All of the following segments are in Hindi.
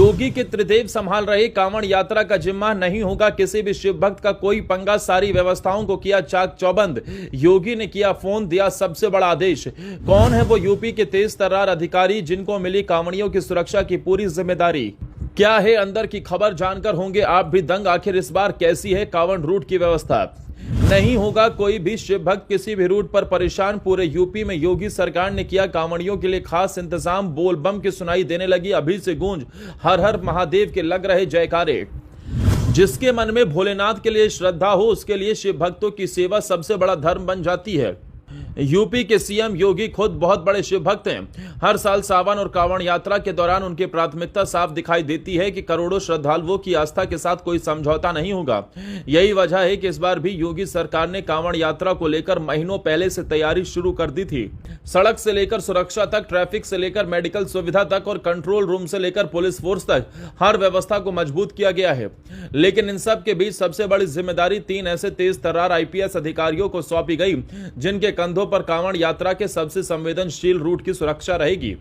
योगी के त्रिदेव संभाल रहे कांवड़ यात्रा का जिम्मा, नहीं होगा किसी भी शिव भक्त का कोई पंगा, सारी व्यवस्थाओं को किया चाक चौबंद। योगी ने किया फोन, दिया सबसे बड़ा आदेश। कौन है वो यूपी के तेज तर्रार अधिकारी जिनको मिली कांवड़ियों की सुरक्षा की पूरी जिम्मेदारी? क्या है अंदर की खबर, जानकर होंगे आप भी दंग। आखिर इस बार कैसी है कांवड़ रूट की व्यवस्था? नहीं होगा कोई भी शिव भक्त किसी भी रूट पर परेशान। पूरे यूपी में योगी सरकार ने किया कांवड़ियों के लिए खास इंतजाम। बोल बम की सुनाई देने लगी अभी से गूंज, हर हर महादेव के लग रहे जयकारे। जिसके मन में भोलेनाथ के लिए श्रद्धा हो उसके लिए शिव भक्तों की सेवा सबसे बड़ा धर्म बन जाती है। यूपी के सीएम योगी खुद बहुत बड़े शिव भक्त हैं। हर साल सावन और कांवड़ यात्रा के दौरान उनकी प्राथमिकता साफ दिखाई देती है कि करोड़ों श्रद्धालुओं की आस्था के साथ कोई समझौता नहीं होगा। यही वजह है कि इस बार भी योगी सरकार ने कांवड़ यात्रा को लेकर महीनों पहले से तैयारी शुरू कर दी थी। सड़क से लेकर सुरक्षा तक, ट्रैफिक से लेकर मेडिकल सुविधा तक और कंट्रोल रूम से लेकर पुलिस फोर्स तक हर व्यवस्था को मजबूत किया गया है। लेकिन इन सब के बीच सबसे बड़ी जिम्मेदारी 3 ऐसे तेज तर्रार आईपीएस अधिकारियों को सौंपी गई जिनके कंधों पर कांवड़ यात्रा के सबसे संवेदनशील रूट की सुरक्षा रहेगी।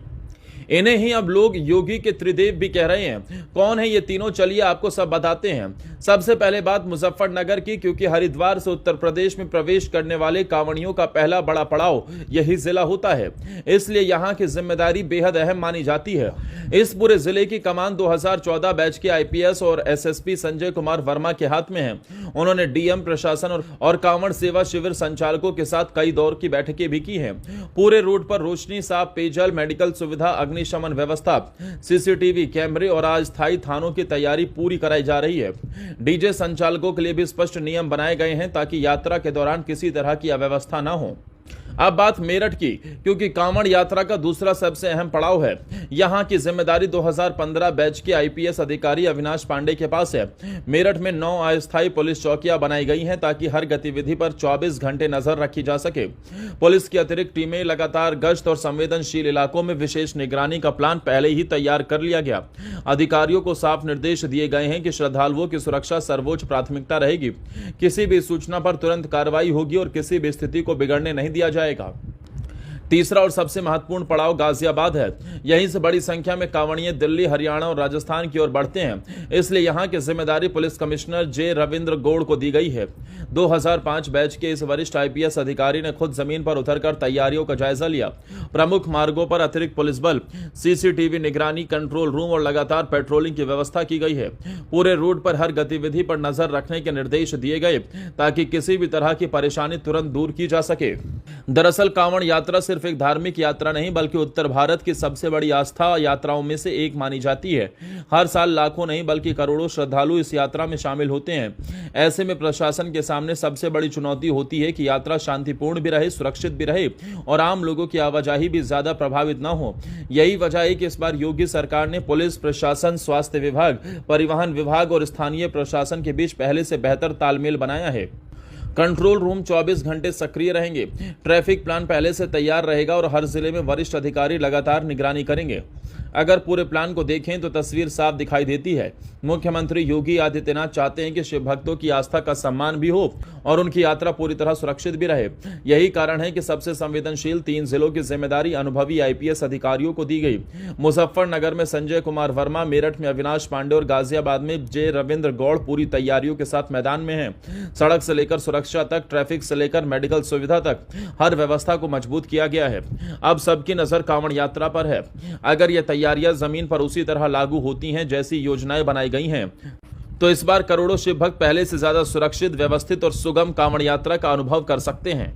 इन्हें ही अब लोग योगी के त्रिदेव भी कह रहे हैं। कौन है ये तीनों, चलिए आपको सब बताते हैं। सबसे पहले बात मुजफ्फरनगर की, क्योंकि हरिद्वार से उत्तर प्रदेश में प्रवेश करने वाले कांवड़ियों का पहला बड़ा पड़ाव यही जिला होता है, इसलिए यहाँ की जिम्मेदारी बेहद अहम मानी जाती है। इस पूरे जिले की कमान 2014 बैच के आईपीएस और एसएसपी संजय कुमार वर्मा के हाथ में है। उन्होंने डीएम, प्रशासन और कांवड़ सेवा शिविर संचालकों के साथ कई दौर की बैठकें भी की हैं। पूरे रूट पर रोशनी, साफ पेयजल, मेडिकल सुविधा, अग्निशमन व्यवस्था, सीसीटीवी कैमरे और अस्थायी थानों की तैयारी पूरी कराई जा रही है। डीजे संचालकों के लिए भी स्पष्ट नियम बनाए गए हैं ताकि यात्रा के दौरान किसी तरह की अव्यवस्था न हो। अब बात मेरठ की, क्योंकि कांवड़ यात्रा का दूसरा सबसे अहम पड़ाव है। यहां की जिम्मेदारी 2015 बैच के आईपीएस अधिकारी अविनाश पांडे के पास है। मेरठ में 9 अस्थायी पुलिस चौकियां बनाई गई हैं ताकि हर गतिविधि पर 24 घंटे नजर रखी जा सके। पुलिस की अतिरिक्त टीमें लगातार गश्त और संवेदनशील इलाकों में विशेष निगरानी का प्लान पहले ही तैयार कर लिया गया। अधिकारियों को साफ निर्देश दिए गए हैं कि श्रद्धालुओं की सुरक्षा सर्वोच्च प्राथमिकता रहेगी। किसी भी सूचना पर तुरंत कार्रवाई होगी और किसी भी स्थिति को बिगड़ने नहीं दिया जाएगा। तीसरा और सबसे महत्वपूर्ण पड़ाव गाजियाबाद है। यहीं से बड़ी संख्या में कांवड़िए दिल्ली, हरियाणा और राजस्थान की ओर बढ़ते हैं, इसलिए यहां की जिम्मेदारी पुलिस कमिश्नर जे रविंद्र गौड़ को दी गई है। 2005 बैच के इस वरिष्ठ आईपीएस अधिकारी ने खुद जमीन पर उतरकर तैयारियों का जायजा लिया। प्रमुख मार्गों पर अतिरिक्त पुलिस बल, सीसीटीवी निगरानी, कंट्रोल रूम और लगातार पेट्रोलिंग की व्यवस्था की गई है। पूरे रूट पर हर गतिविधि पर नजर रखने के निर्देश दिए गए ताकि किसी भी तरह की परेशानी तुरंत दूर की जा सके। दरअसल कांवड़ यात्रा सिर्फ एक धार्मिक यात्रा नहीं बल्कि उत्तर भारत की सबसे बड़ी आस्था यात्राओं में से एक मानी जाती है। हर साल लाखों नहीं बल्कि करोड़ों श्रद्धालु इस यात्रा में शामिल होते हैं। ऐसे में प्रशासन के सामने सबसे बड़ी चुनौती होती है कि यात्रा शांतिपूर्ण भी रहे, सुरक्षित भी रहे और आम लोगों की आवाजाही भी ज्यादा प्रभावित न हो। यही वजह है कि इस बार योगी सरकार ने पुलिस प्रशासन, स्वास्थ्य विभाग, परिवहन विभाग और स्थानीय प्रशासन के बीच पहले से बेहतर तालमेल बनाया है। कंट्रोल रूम 24 घंटे सक्रिय रहेंगे। ट्रैफिक प्लान पहले से तैयार रहेगा और हर जिले में वरिष्ठ अधिकारी लगातार निगरानी करेंगे। अगर पूरे प्लान को देखें तो तस्वीर साफ दिखाई देती है। मुख्यमंत्री योगी आदित्यनाथ चाहते हैं कि शिव भक्तों की आस्था का सम्मान भी हो और उनकी यात्रा पूरी तरह सुरक्षित भी रहे। यही कारण है कि सबसे संवेदनशील 3 जिलों की जिम्मेदारी अनुभवी आईपीएस अधिकारियों को दी गई। मुजफ्फरनगर में संजय कुमार वर्मा, मेरठ में अविनाश पांडे और गाजियाबाद में जे रविंद्र गौड़ पूरी तैयारियों के साथ मैदान में हैं। सड़क से लेकर सुरक्षा तक, ट्रैफिक से लेकर मेडिकल सुविधा तक हर व्यवस्था को मजबूत किया गया है। अब सबकी नजर कांवड़ यात्रा पर है। अगर यह तैयारियां जमीन पर उसी तरह लागू होती हैं जैसी योजनाएं बनाई गई हैं तो इस बार करोड़ों शिव भक्त पहले से ज्यादा सुरक्षित, व्यवस्थित और सुगम कांवड़ यात्रा का अनुभव कर सकते हैं।